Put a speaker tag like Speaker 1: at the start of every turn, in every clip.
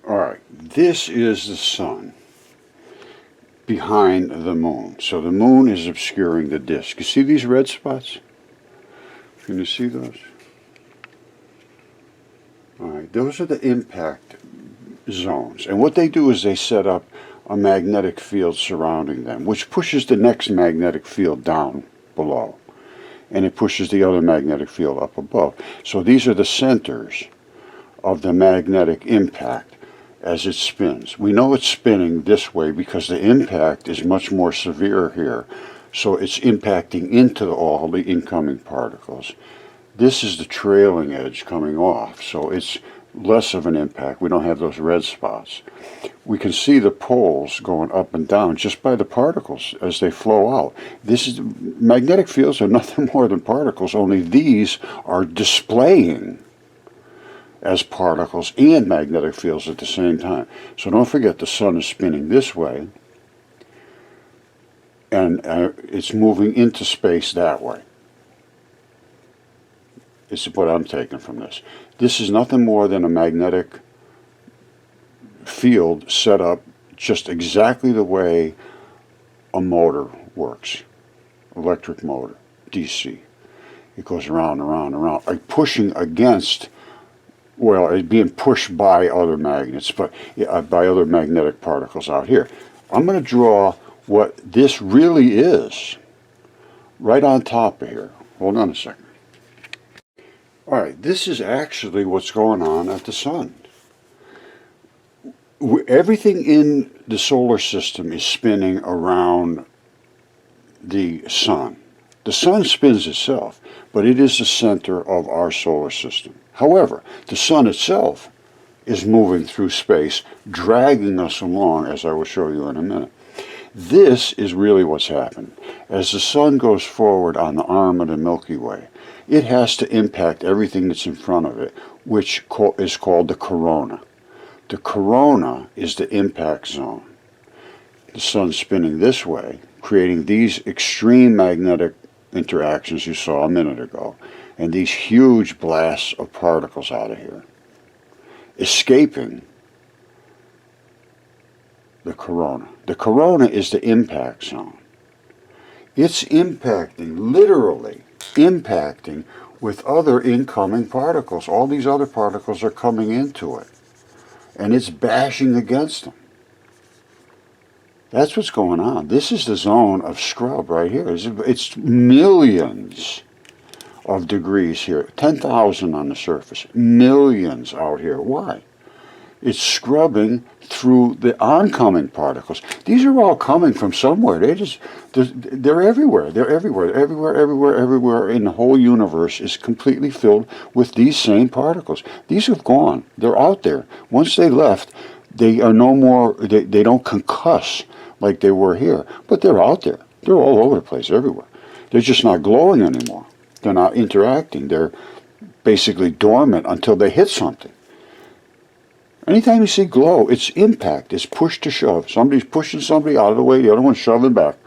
Speaker 1: Alright, this is the sun behind the moon. So the moon is obscuring the disk. You see these red spots? Can you see those? Alright, those are the impact zones. And what they do is they set up a magnetic field surrounding them, which pushes the next magnetic field down below. And it pushes the other magnetic field up above. So these are the centers of the magnetic impact as it spins. We know it's spinning this way because the impact is much more severe here. So it's impacting into all the incoming particles. This is the trailing edge coming off, so it's less of an impact. We don't have those red spots. We can see the poles going up and down just by the particles as they flow out. Magnetic fields are nothing more than particles, only these are displaying as particles and magnetic fields at the same time. So don't forget the sun is spinning this way, and it's moving into space that way. This is what I'm taking from this. This is nothing more than a magnetic field set up just exactly the way a motor works. Electric motor, DC. It goes around and around and around, like pushing against, well, it's being pushed by other magnets, but by other magnetic particles out here. I'm going to draw what this really is right on top of here. Hold on a second. Alright, this is actually what's going on at the sun. Everything in the solar system is spinning around the sun. The sun spins itself, but it is the center of our solar system. However, the sun itself is moving through space, dragging us along, as I will show you in a minute. This is really what's happened. As the sun goes forward on the arm of the Milky Way, it has to impact everything that's in front of it, which is called the corona. The corona is the impact zone. The sun's spinning this way, creating these extreme magnetic interactions you saw a minute ago, and these huge blasts of particles out of here, escaping the corona. The corona is the impact zone. It's impacting, literally impacting with other incoming particles. All these other particles are coming into it, and it's bashing against them. That's what's going on. This is the zone of scrub right here. It's millions of degrees here, 10,000 on the surface, millions out here. Why? It's scrubbing through the oncoming particles. These are all coming from somewhere. They're everywhere. They're everywhere. Everywhere in the whole universe is completely filled with these same particles. These have gone. They're out there. Once they left, they are no more, they don't concuss like they were here. But they're out there. They're all over the place, everywhere. They're just not glowing anymore. They're not interacting. They're basically dormant until they hit something. Anytime you see glow, it's impact. It's push to shove. Somebody's pushing somebody out of the way, the other one's shoving back.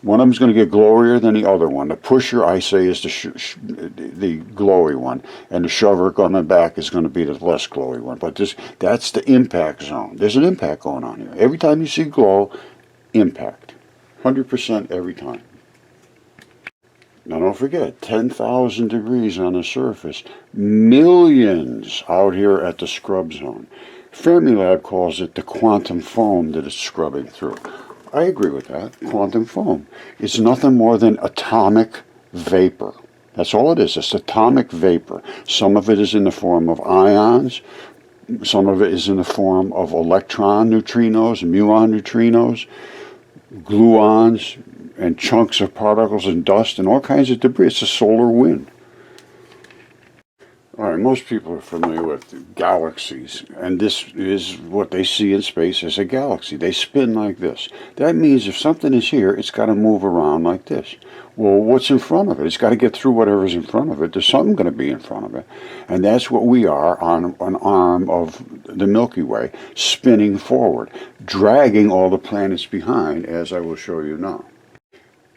Speaker 1: One of them's going to get glowier than the other one. The pusher, I say, is the glowy one, and the shover coming back is going to be the less glowy one. But that's the impact zone. There's an impact going on here. Every time you see glow, impact. 100% every time. Now don't forget, 10,000 degrees on the surface, millions out here at the scrub zone. Fermilab calls it the quantum foam that it's scrubbing through. I agree with that. Quantum foam. It's nothing more than atomic vapor. That's all it is. It's atomic vapor. Some of it is in the form of ions. Some of it is in the form of electron neutrinos, muon neutrinos, gluons, and chunks of particles and dust and all kinds of debris. It's a solar wind. All right, most people are familiar with galaxies, and this is what they see in space as a galaxy. They spin like this. That means if something is here, it's got to move around like this. Well, what's in front of it? It's got to get through whatever's in front of it. There's something going to be in front of it. And that's what we are on an arm of the Milky Way, spinning forward, dragging all the planets behind, as I will show you now.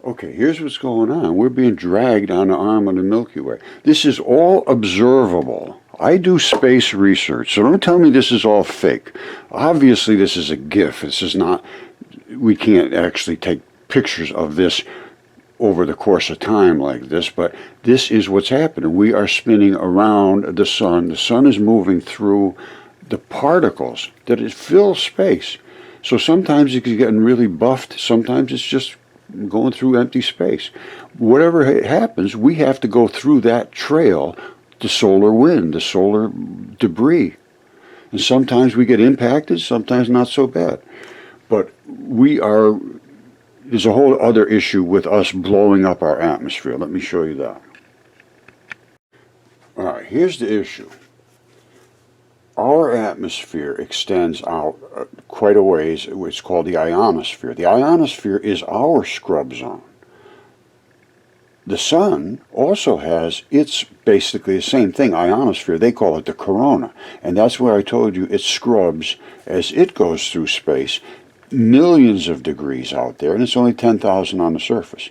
Speaker 1: Okay, here's what's going on. We're being dragged on the arm of the Milky Way. This is all observable I do space research, so don't tell me this is all fake. Obviously, this is a GIF. This is not, we can't actually take pictures of this over the course of time like this, but this is what's happening. We are spinning around the sun. The sun is moving through the particles that fill space. So sometimes it's getting really buffed, sometimes it's just going through empty space. Whatever happens, we have to go through that trail, the solar wind, the solar debris. And sometimes we get impacted, sometimes not so bad. But there's a whole other issue with us blowing up our atmosphere. Let me show you that. All right, here's the issue. Our atmosphere extends out quite a ways. It's called the ionosphere. The ionosphere is our scrub zone. The sun also has, it's basically the same thing, ionosphere. They call it the corona. And that's where I told you it scrubs as it goes through space. Millions of degrees out there, and it's only 10,000 on the surface.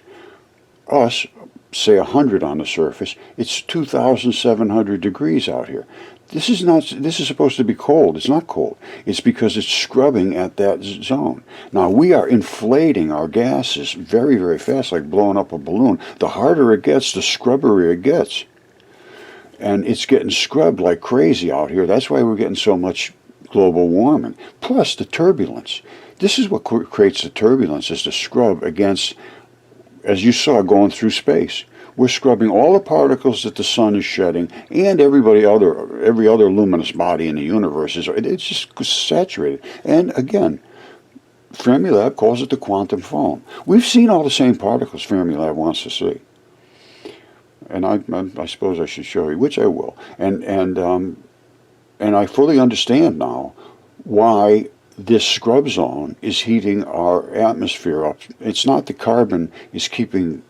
Speaker 1: Us, say 100 on the surface, it's 2,700 degrees out here. This is supposed to be cold. It's not cold. It's because it's scrubbing at that zone. Now, we are inflating our gases very, very fast, like blowing up a balloon. The harder it gets, the scrubberier it gets. And it's getting scrubbed like crazy out here. That's why we're getting so much global warming. Plus the turbulence. This is what creates the turbulence, is the scrub against, as you saw, going through space. We're scrubbing all the particles that the sun is shedding, and every other luminous body in the universe it's just saturated. And again, Fermilab calls it the quantum foam. We've seen all the same particles Fermilab wants to see, and I suppose I should show you, which I will. And I fully understand now why this scrub zone is heating our atmosphere up. It's not the carbon is keeping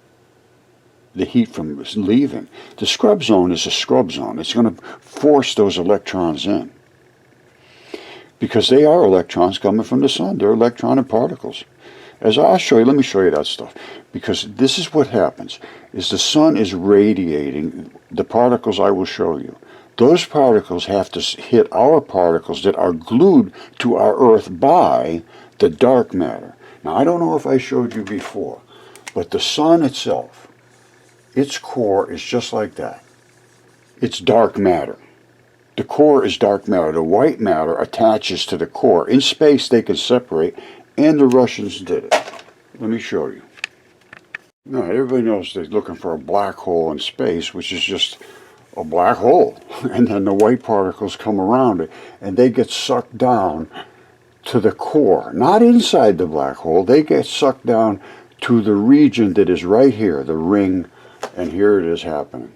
Speaker 1: the heat from leaving. The scrub zone is a scrub zone. It's going to force those electrons in. Because they are electrons coming from the sun. They're electronic particles. As I'll show you, let me show you that stuff. Because this is what happens, is the sun is radiating the particles I will show you. Those particles have to hit our particles that are glued to our Earth by the dark matter. Now, I don't know if I showed you before, but the sun itself, its core is just like that. It's dark matter. The core is dark matter. The white matter attaches to the core. In space, they can separate, and the Russians did it. Let me show you. Now, everybody knows they're looking for a black hole in space, which is just a black hole. And then the white particles come around it, and they get sucked down to the core. Not inside the black hole. They get sucked down to the region that is right here, the ring. And here it is happening.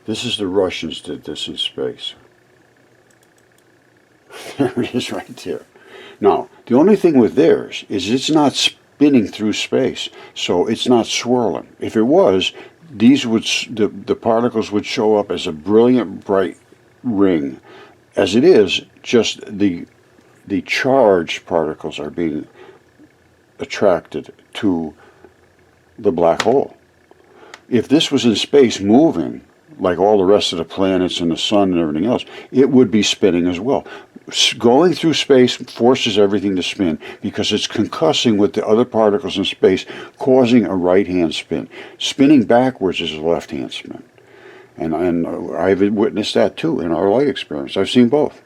Speaker 1: This is the Russians did this in space. There it is right there. Now, the only thing with theirs is it's not spinning through space, so it's not swirling. If it was, the particles would show up as a brilliant, bright ring. As it is, just the charged particles are being attracted to the black hole. If this was in space moving, like all the rest of the planets and the sun and everything else, it would be spinning as well. Going through space forces everything to spin because it's concussing with the other particles in space, causing a right-hand spin. Spinning backwards is a left-hand spin. And I've witnessed that too in our light experiments. I've seen both.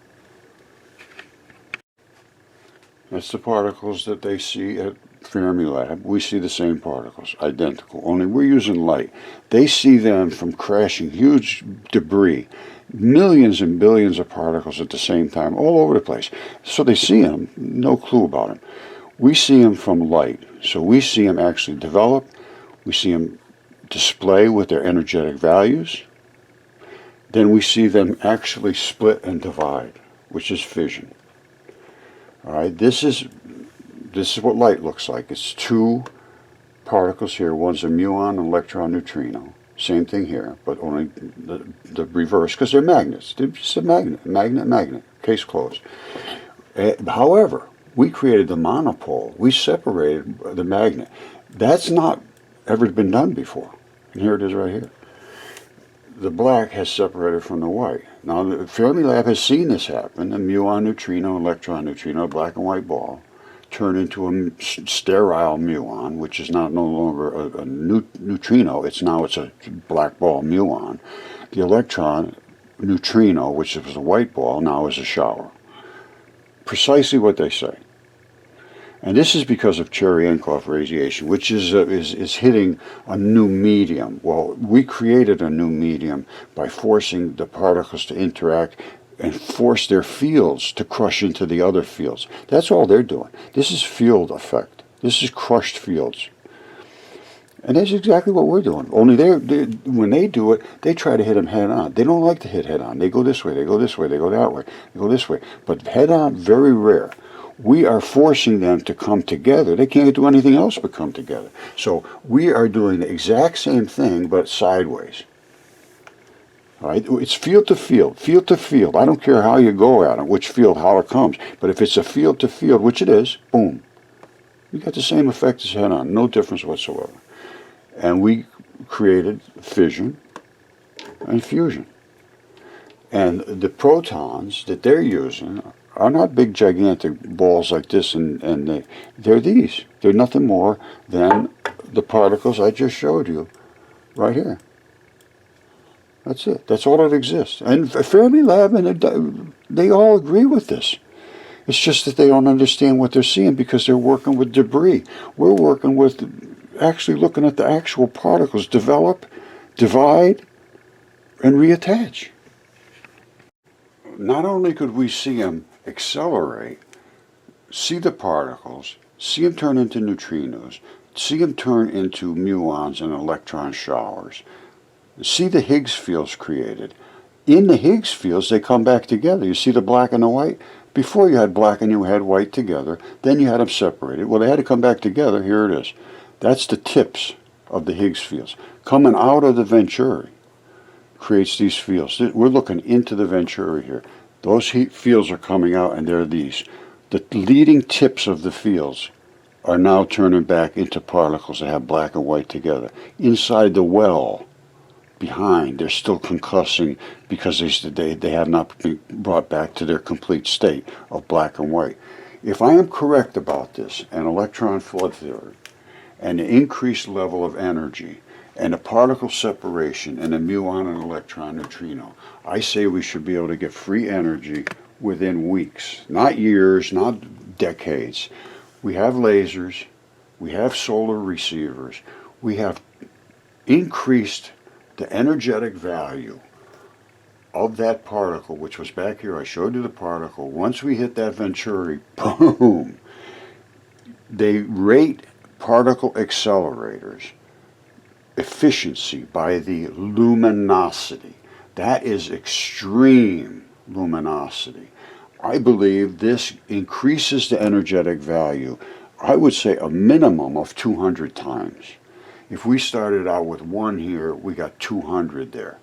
Speaker 1: That's the particles that they see at Fermilab. We see the same particles, identical, only we're using light. They see them from crashing huge debris, millions and billions of particles at the same time, all over the place. So they see them, no clue about them. We see them from light, so we see them actually develop, we see them display with their energetic values, then we see them actually split and divide, which is fission. All right, this is what light looks like. It's two particles here. One's a muon, an electron neutrino. Same thing here, but only the reverse, because they're magnets. They're just a magnet. Case closed. However, we created the monopole. We separated the magnet. That's not ever been done before. And here it is right here. The black has separated from the white. Now, the Fermilab has seen this happen. A muon neutrino, electron neutrino, black and white ball, turn into a sterile muon, which is not no longer a neutrino. It's a black ball muon. The electron neutrino, which was a white ball, now is a shower. Precisely what they say. And this is because of Cherenkov radiation, which is hitting a new medium. Well, we created a new medium by forcing the particles to interact and force their fields to crush into the other fields. That's all they're doing. This is field effect. This is crushed fields. And that's exactly what we're doing. Only when they do it, they try to hit them head on. They don't like to hit head on. They go this way, they go this way, they go that way, they go this way. But head on, very rare. We are forcing them to come together. They can't do anything else but come together. So we are doing the exact same thing, but sideways. All right? It's field to field, field to field. I don't care how you go at it, which field, how it comes. But if it's a field to field, which it is, boom. You got the same effect as head on, no difference whatsoever. And we created fission and fusion. And the protons that they're using are not big gigantic balls like this, and they're these. They're nothing more than the particles I just showed you right here. That's it. That's all that exists. And Fermilab, and they all agree with this. It's just that they don't understand what they're seeing because they're working with debris. We're working with actually looking at the actual particles develop, divide, and reattach. Not only could we see them accelerate, see the particles, see them turn into neutrinos, see them turn into muons and electron showers, see the Higgs fields created. In the Higgs fields, they come back together. You see the black and the white? Before you had black and you had white together, then you had them separated. Well, they had to come back together. Here it is. That's the tips of the Higgs fields. Coming out of the Venturi creates these fields. We're looking into the Venturi here. Those heat fields are coming out, and they're these. The leading tips of the fields are now turning back into particles that have black and white together. Inside the well, behind, they're still concussing because they have not been brought back to their complete state of black and white. If I am correct about this, an electron flood theory, and the increased level of energy, and a particle separation, and a muon and electron neutrino, I say we should be able to get free energy within weeks, not years, not decades. We have lasers, we have solar receivers, we have increased the energetic value of that particle, which was back here. I showed you the particle. Once we hit that Venturi, boom, they rate particle accelerators efficiency by the luminosity. That is extreme luminosity. I believe this increases the energetic value, I would say a minimum of 200 times. If we started out with 1 here, we got 200 there.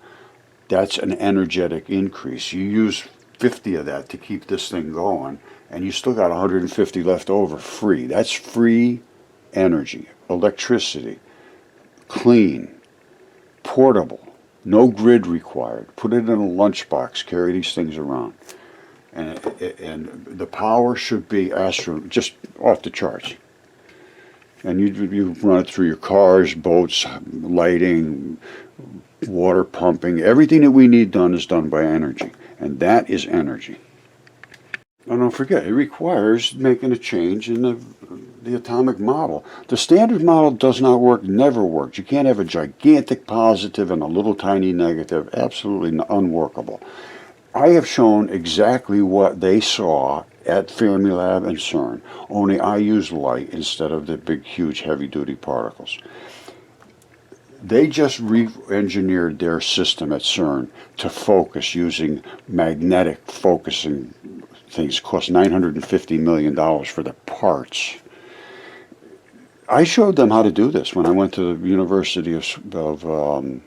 Speaker 1: That's an energetic increase. You use 50 of that to keep this thing going, and you still got 150 left over free. That's free energy, electricity, clean, portable, no grid required. Put it in a lunchbox, carry these things around. And the power should be just off the charts. And you run it through your cars, boats, lighting, water pumping. Everything that we need done is done by energy. And that is energy. And don't forget, it requires making a change in the atomic model. The standard model does not work, never works. You can't have a gigantic positive and a little tiny negative. Absolutely unworkable. I have shown exactly what they saw at Fermilab and CERN, only I use light instead of the big, huge, heavy-duty particles. They just re-engineered their system at CERN to focus using magnetic focusing things. It cost $950 million for the parts. I showed them how to do this when I went to the University of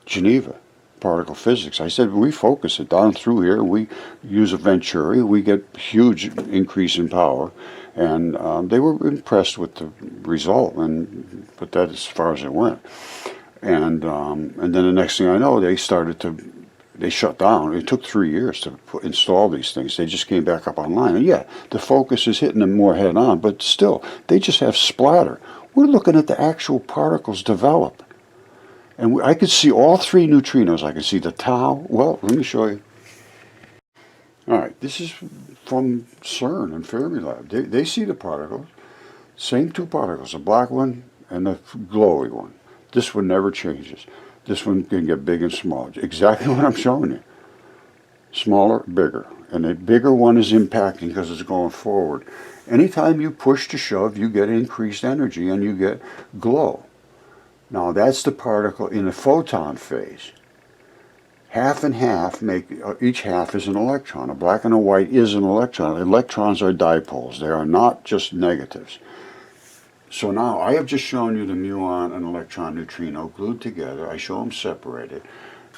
Speaker 1: Geneva, particle physics. I said, we focus it down through here. We use a Venturi. We get huge increase in power. And they were impressed with the result, but that's as far as it went. And then the next thing I know, they started to they shut down. It took 3 years to install these things. They just came back up online. And yeah, the focus is hitting them more head on, but still, they just have splatter. We're looking at the actual particles develop. And I could see all 3 neutrinos. I could see the tau. Well, let me show you. All right, this is from CERN and Fermilab. They see the particles. Same 2 particles, the black one and the glowy one. This one never changes. This one can get big and small. Exactly what I'm showing you. Smaller, bigger. And the bigger one is impacting because it's going forward. Anytime you push to shove, you get increased energy and you get glow. Now that's the particle in the photon phase. Half and half make, each half is an electron. A black and a white is an electron. Electrons are dipoles. They are not just negatives. So now I have just shown you the muon and electron neutrino glued together. I show them separated.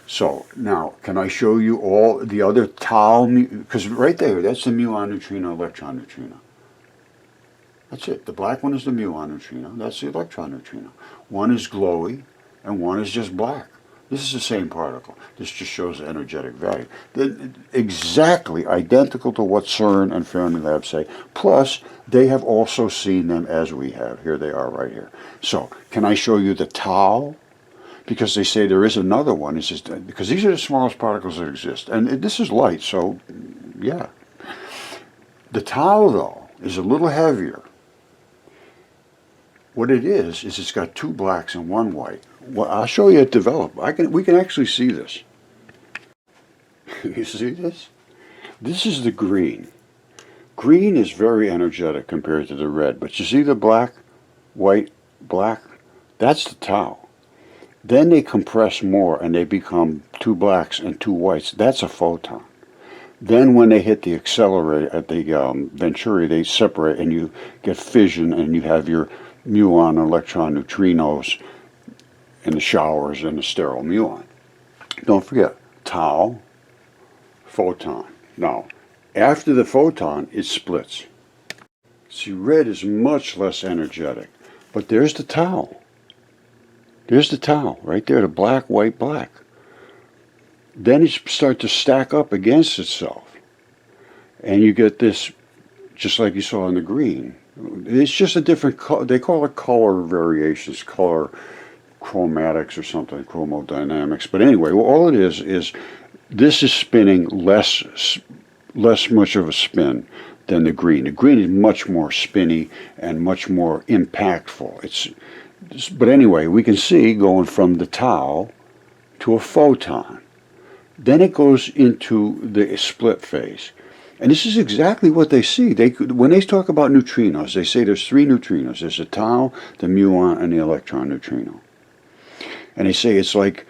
Speaker 1: So now, can I show you all the other tau? Because right there, that's the muon neutrino, electron neutrino. That's it. The black one is the muon neutrino. That's the electron neutrino. One is glowy, and one is just black. This is the same particle. This just shows the energetic value. They're exactly identical to what CERN and Fermilab say. Plus, they have also seen them as we have. Here they are right here. So, can I show you the tau? Because they say there is another one. It's just, because these are the smallest particles that exist. And this is light, so yeah. The tau, though, is a little heavier. What it is it's got 2 blacks and 1 white. Well, I'll show you it develop. We can actually see this. You see this? This is the green. Green is very energetic compared to the red, but you see the black, white, black? That's the tau. Then they compress more and they become 2 blacks and 2 whites. That's a photon. Then when they hit the accelerator at the Venturi, they separate and you get fission and you have your muon electron neutrinos in the showers and the sterile muon. Don't forget, tau, photon. Now, after the photon, it splits. See, red is much less energetic, but there's the tau. There's the tau, right there, the black, white, black. Then it starts to stack up against itself. And you get this, just like you saw in the green. It's just a different color. They call it color variations, color chromatics or something, chromodynamics. But anyway, well, all it is this is spinning less much of a spin than the green. The green is much more spinny and much more impactful. But anyway, we can see going from the tau to a photon. Then it goes into the split phase. And this is exactly what they see. When they talk about neutrinos, they say there's 3 neutrinos. There's the tau, the muon, and the electron neutrino. And they say it's like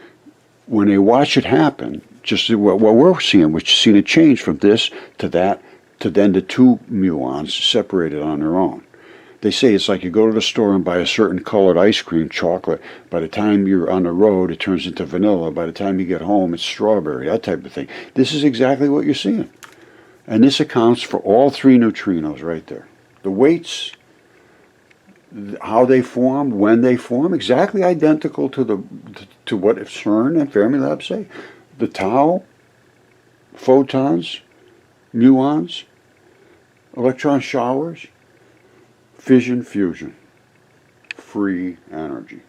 Speaker 1: when they watch it happen, just what we're seeing, which is seeing a change from this to that, to then the 2 muons separated on their own. They say it's like you go to the store and buy a certain colored ice cream, chocolate. By the time you're on the road, it turns into vanilla. By the time you get home, it's strawberry, that type of thing. This is exactly what you're seeing. And this accounts for all 3 neutrinos right there. The weights, how they form, when they form, exactly identical to what CERN and Fermilab say. The tau, photons, muons, electron showers, fission, fusion, free energy.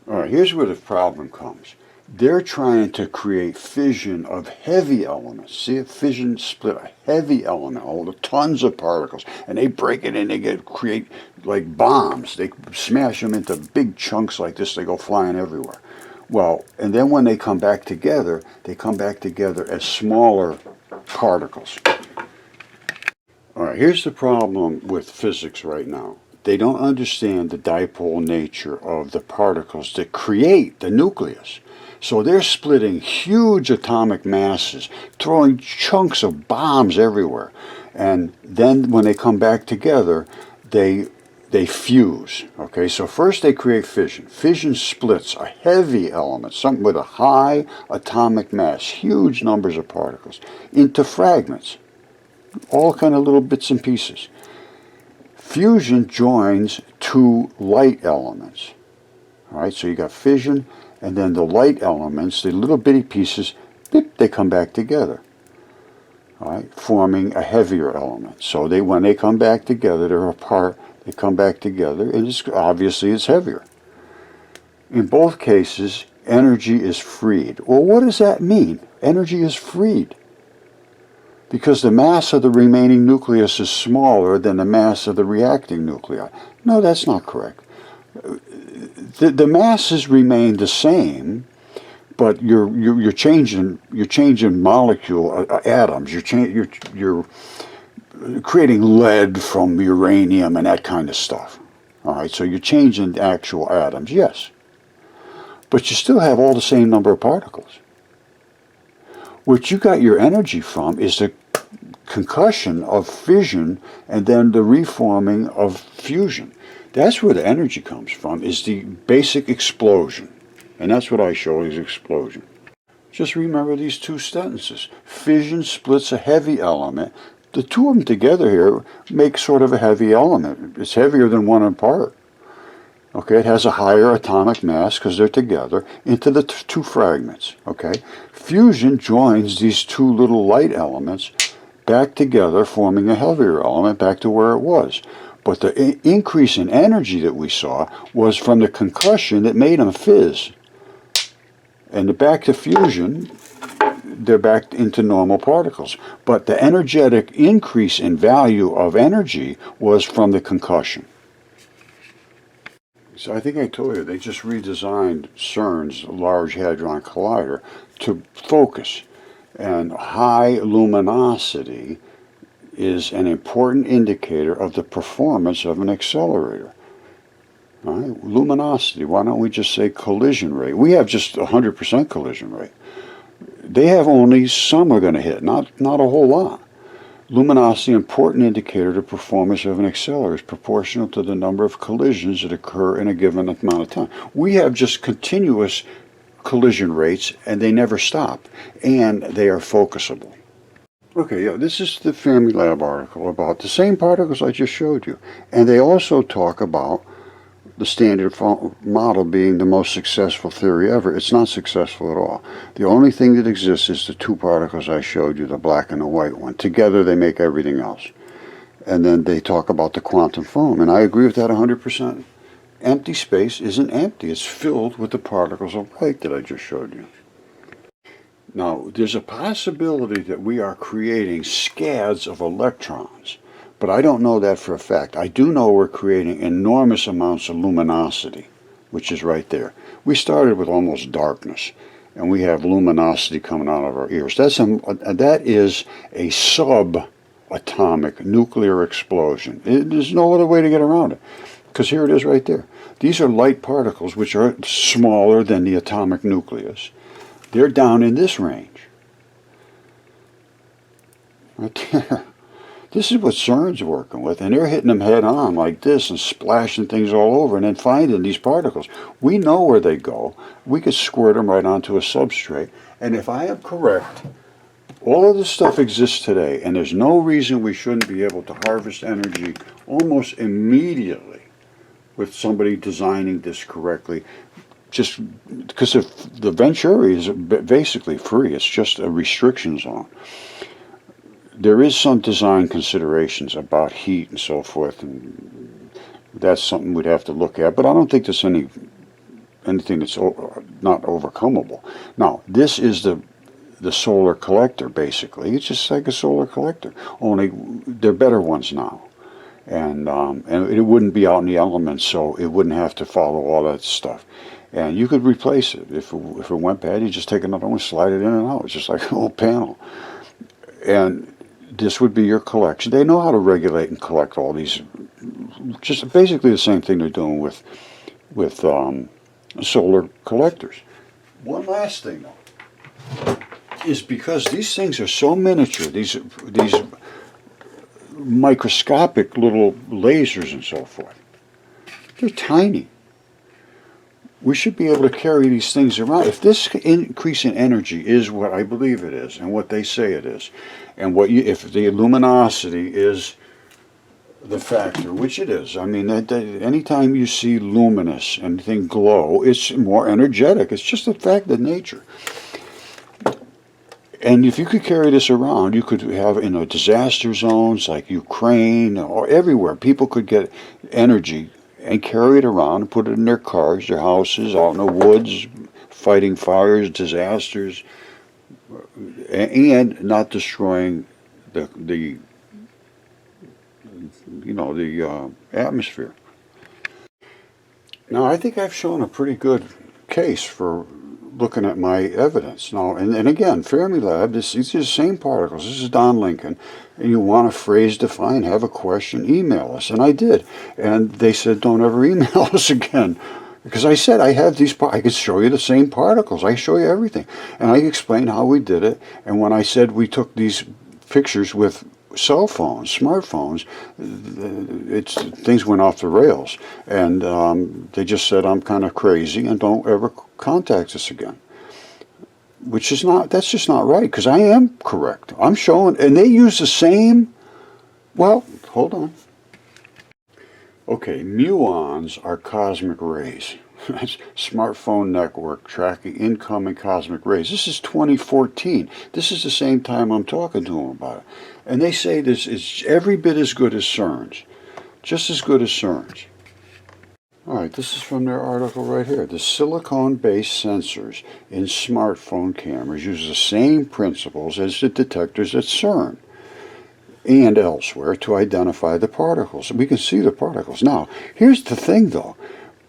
Speaker 1: All right, here's where the problem comes. They're trying to create fission of heavy elements. See, a fission split a heavy element, all the tons of particles, and they break it and they create like bombs. They smash them into big chunks like this. They go flying everywhere. Well, and then when they come back together as smaller particles. All right, here's the problem with physics right now. They don't understand the dipole nature of the particles that create the nucleus. So they're splitting huge atomic masses, throwing chunks of bombs everywhere. And then when they come back together, they fuse. Okay, so first they create fission. Fission splits a heavy element, something with a high atomic mass, huge numbers of particles, into fragments. All kind of little bits and pieces. Fusion joins 2 light elements. All right, so you got fission, and then the light elements, the little bitty pieces, beep, they come back together. All right, forming a heavier element. So when they come back together, they're apart, they come back together, and obviously it's heavier. In both cases, energy is freed. Well, what does that mean? Energy is freed. Because the mass of the remaining nucleus is smaller than the mass of the reacting nuclei. No, that's not correct. The masses remain the same, but you're changing molecule atoms. You're creating lead from uranium and that kind of stuff. All right, so you're changing the actual atoms, yes, but you still have all the same number of particles. What you got your energy from is the concussion of fission and then the reforming of fusion. That's where the energy comes from, is the basic explosion. And that's what I show is explosion. Just remember these two sentences. Fission splits a heavy element. The two of them together here make sort of a heavy element. It's heavier than one apart. Okay, it has a higher atomic mass because they're together into the two fragments. Okay, fusion joins these two little light elements back together, forming a heavier element back to where it was. But the increase in energy that we saw was from the concussion that made them fizz. And back to fusion, they're back into normal particles. But the energetic increase in value of energy was from the concussion. So I think I told you, they just redesigned CERN's Large Hadron Collider to focus. And high luminosity is an important indicator of the performance of an accelerator. All right? Luminosity, why don't we just say collision rate? We have just 100% collision rate. They have only some are going to hit, not a whole lot. Luminosity, important indicator to performance of an accelerator, is proportional to the number of collisions that occur in a given amount of time. We have just continuous collision rates, and they never stop, and they are focusable. Okay, yeah, this is the Fermilab article about the same particles I just showed you, and they also talk about the standard model being the most successful theory ever. It's not successful at all. The only thing that exists is the two particles I showed you, the black and the white one. Together they make everything else. And then they talk about the quantum foam, and I agree with that 100%. Empty space isn't empty. It's filled with the particles of light that I just showed you. Now, there's a possibility that we are creating scads of electrons, but I don't know that for a fact. I do know we're creating enormous amounts of luminosity, which is right there. We started with almost darkness, and we have luminosity coming out of our ears. That is a subatomic nuclear explosion. There's no other way to get around it, because here it is right there. These are light particles which are smaller than the atomic nucleus. They're down in this range. Right there. This is what CERN's working with, and they're hitting them head on like this and splashing things all over and then finding these particles. We know where they go. We could squirt them right onto a substrate. And if I am correct, all of this stuff exists today, and there's no reason we shouldn't be able to harvest energy almost immediately with somebody designing this correctly. Just because if the Venturi is basically free, it's just a restriction zone. There is some design considerations about heat and so forth, and that's something we'd have to look at, but I don't think there's anything that's not overcomable. Now, this is the solar collector, basically. It's just like a solar collector, only they're better ones now. And it wouldn't be out in the elements, so it wouldn't have to follow all that stuff. And you could replace it. If it went bad, you just take another one, slide it in and out. It's just like a little panel. And this would be your collection. They know how to regulate and collect all these. Just basically the same thing they're doing with solar collectors. One last thing, though, is because these things are so miniature, these microscopic little lasers and so forth, they're tiny. We should be able to carry these things around. If this increase in energy is what I believe it is, and what they say it is, and if the luminosity is the factor, which it is, I mean, anytime you see luminous, anything glow, it's more energetic. It's just a fact of nature. And if you could carry this around, you could have in disaster zones like Ukraine or everywhere, people could get energy and carry it around and put it in their cars, their houses, out in the woods, fighting fires, disasters, and not destroying the atmosphere. Now, I think I've shown a pretty good case for looking at my evidence. Now, and again, Fermilab, these are the same particles. This is Don Lincoln. And you want a phrase defined, have a question, email us. And I did. And they said, don't ever email us again. Because I said, I have these, I could show you the same particles. I show you everything. And I explained how we did it. And when I said we took these pictures with cell phones, smartphones, things went off the rails. And they just said, I'm kind of crazy and don't ever contact us again. Which is not, that's just not right, because I am correct. I'm showing, and they use the same, well, hold on. Okay, muons are cosmic rays. Smartphone network tracking incoming cosmic rays. This is 2014. This is the same time I'm talking to them about it. And they say this is every bit as good as CERN's. Just as good as CERN's. Alright, this is from their article right here. The silicone-based sensors in smartphone cameras use the same principles as the detectors at CERN and elsewhere to identify the particles. We can see the particles. Now, here's the thing though.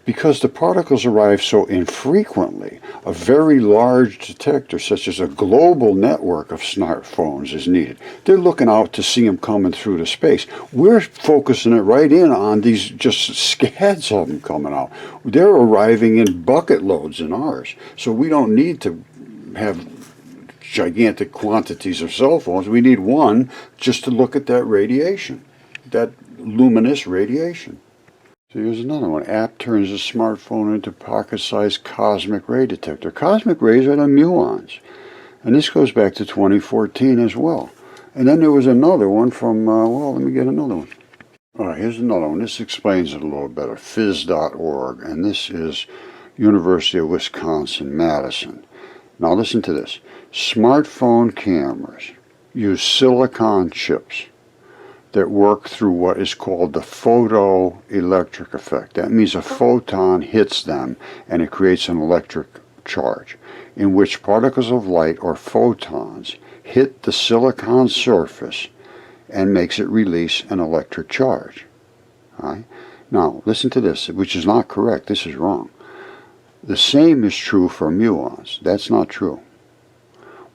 Speaker 1: Because the particles arrive so infrequently, a very large detector, such as a global network of smartphones, is needed. They're looking out to see them coming through the space. We're focusing it right in on these just scads of them coming out. They're arriving in bucket loads in ours. So we don't need to have gigantic quantities of cell phones. We need one just to look at that radiation, that luminous radiation. So here's another one. App turns a smartphone into pocket-sized cosmic ray detector. Cosmic rays are the muons. And this goes back to 2014 as well. And then there was another one from, well, let me get another one. All right, here's another one. This explains it a little better. Phys.org. And this is University of Wisconsin-Madison. Now listen to this. Smartphone cameras use silicon chips that work through what is called the photoelectric effect. That means a photon hits them and it creates an electric charge, in which particles of light or photons hit the silicon surface and makes it release an electric charge. All right? Now, listen to this, which is not correct. This is wrong. The same is true for muons. That's not true.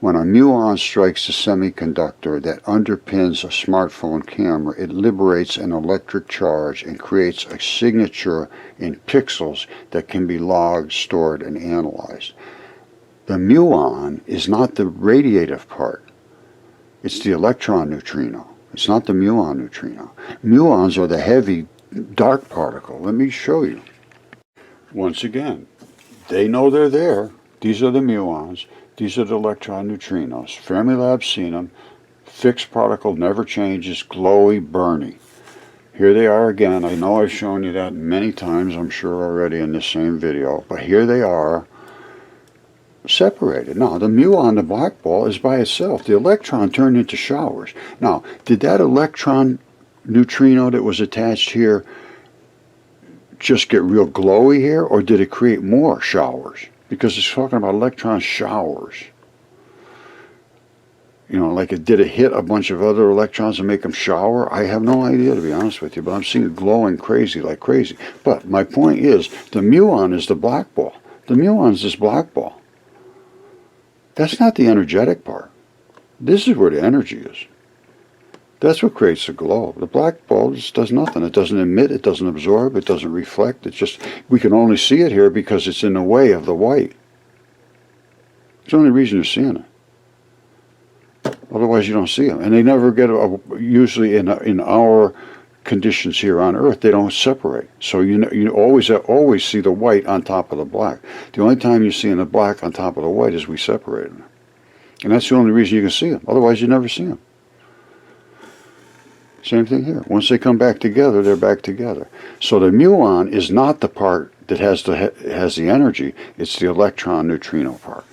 Speaker 1: When a muon strikes the semiconductor that underpins a smartphone camera, it liberates an electric charge and creates a signature in pixels that can be logged, stored, and analyzed. The muon is not the radiative part. It's the electron neutrino. It's not the muon neutrino. Muons are the heavy, dark particle. Let me show you. Once again, they know they're there. These are the muons. These are the electron neutrinos. Fermilab's seen them. Fixed particle never changes, glowy, burny. Here they are again. I know I've shown you that many times, I'm sure already in this same video, but here they are separated. Now, the muon, the black ball, is by itself. The electron turned into showers. Now, did that electron neutrino that was attached here just get real glowy here, or did it create more showers? Because it's talking about electron showers. You know, like did it hit a bunch of other electrons and make them shower? I have no idea, to be honest with you, but I'm seeing it glowing crazy, like crazy. But my point is, the muon is the black ball. The muon is this black ball. That's not the energetic part. This is where the energy is. That's what creates the glow. The black ball just does nothing. It doesn't emit, it doesn't absorb, it doesn't reflect. It's just, we can only see it here because it's in the way of the white. It's the only reason you're seeing it. Otherwise you don't see them. And they never get, usually in our conditions here on Earth, they don't separate. So you always see the white on top of the black. The only time you see the black on top of the white is we separate them. And that's the only reason you can see them. Otherwise you never see them. Same thing here. Once they come back together, they're back together. So the muon is not the part that has the energy. It's the electron neutrino part.